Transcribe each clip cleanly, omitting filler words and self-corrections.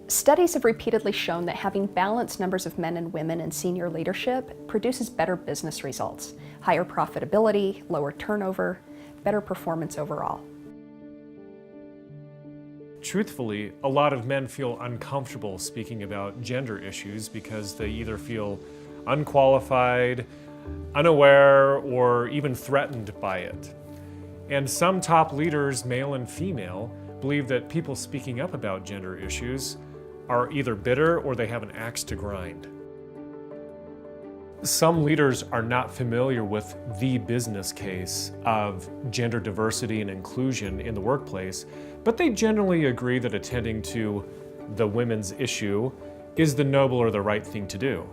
Studies have repeatedly shown that having balanced numbers of men and women in senior leadership produces better business results, higher profitability, lower turnover, better performance overall. Truthfully, a lot of men feel uncomfortable speaking about gender issues because they either feel unqualified, unaware, or even threatened by it. And some top leaders, male and female, believe that people speaking up about gender issues are either bitter or they have an axe to grind. Some leaders are not familiar with the business case of gender diversity and inclusion in the workplace, but they generally agree that attending to the women's issue is the noble or the right thing to do.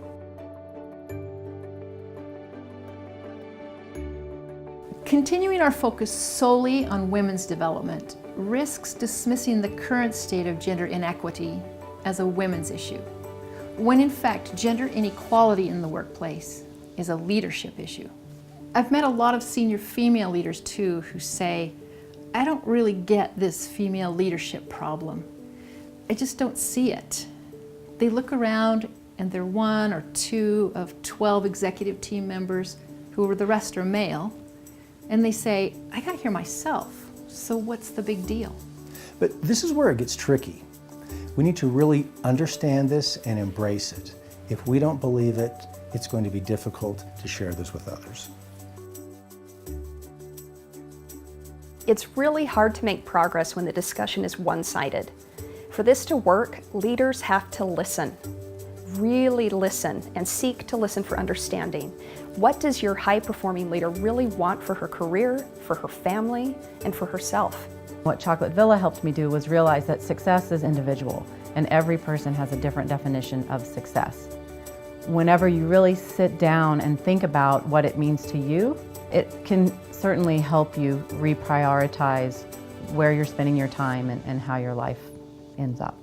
Continuing our focus solely on women's development risks dismissing the current state of gender inequity as a women's issue, when in fact gender inequality in the workplace is a leadership issue. I've met a lot of senior female leaders too who say, I don't really get this female leadership problem. I just don't see it. They look around and they're one or two of 12 executive team members who the rest are male, and they say, I got here myself, so what's the big deal? But this is where it gets tricky. We need to really understand this and embrace it. If we don't believe it, it's going to be difficult to share this with others. It's really hard to make progress when the discussion is one-sided. For this to work, leaders have to listen. Really listen and seek to listen for understanding. What does your high-performing leader really want for her career, for her family, and for herself? What Chocolate Villa helped me do was realize that success is individual, and every person has a different definition of success. Whenever you really sit down and think about what it means to you, it can certainly help you reprioritize where you're spending your time and how your life ends up.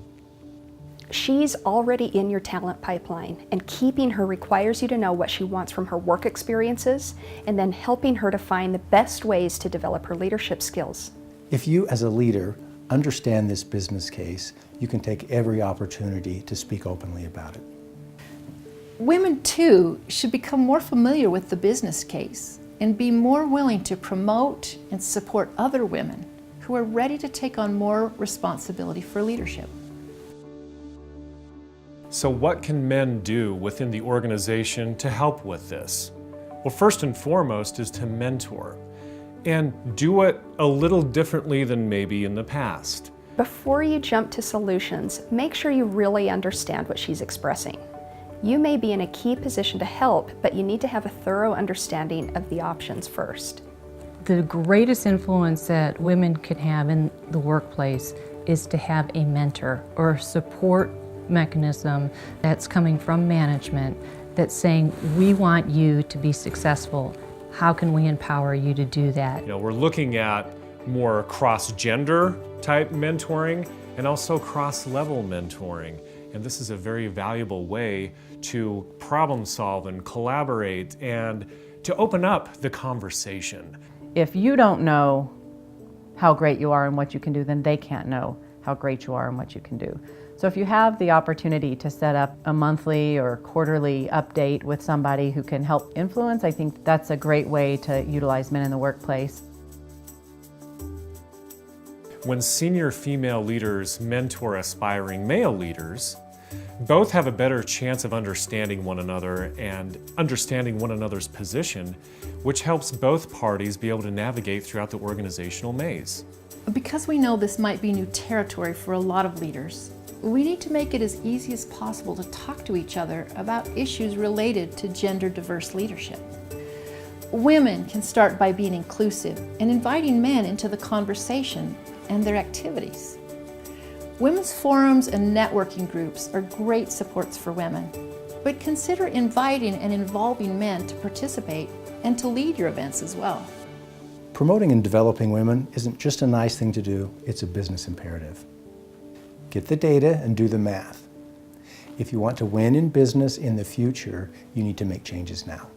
She's already in your talent pipeline, and keeping her requires you to know what she wants from her work experiences and then helping her to find the best ways to develop her leadership skills. If you as a leader understand this business case, you can take every opportunity to speak openly about it. Women too should become more familiar with the business case and be more willing to promote and support other women who are ready to take on more responsibility for leadership. So what can men do within the organization to help with this? Well, first and foremost is to mentor and do it a little differently than maybe in the past. Before you jump to solutions, make sure you really understand what she's expressing. You may be in a key position to help, but you need to have a thorough understanding of the options first. The greatest influence that women could have in the workplace is to have a mentor or a support mechanism that's coming from management that's saying, we want you to be successful. How can we empower you to do that? We're looking at more cross-gender type mentoring and also cross-level mentoring. And this is a very valuable way to problem solve and collaborate and to open up the conversation. If you don't know how great you are and what you can do, then they can't know how great you are and what you can do. So if you have the opportunity to set up a monthly or quarterly update with somebody who can help influence, I think that's a great way to utilize men in the workplace. When senior female leaders mentor aspiring male leaders, both have a better chance of understanding one another and understanding one another's position, which helps both parties be able to navigate throughout the organizational maze. Because we know this might be new territory for a lot of leaders, we need to make it as easy as possible to talk to each other about issues related to gender diverse leadership. Women can start by being inclusive and inviting men into the conversation and their activities. Women's forums and networking groups are great supports for women, but consider inviting and involving men to participate and to lead your events as well. Promoting and developing women isn't just a nice thing to do, it's a business imperative. Get the data and do the math. If you want to win in business in the future, you need to make changes now.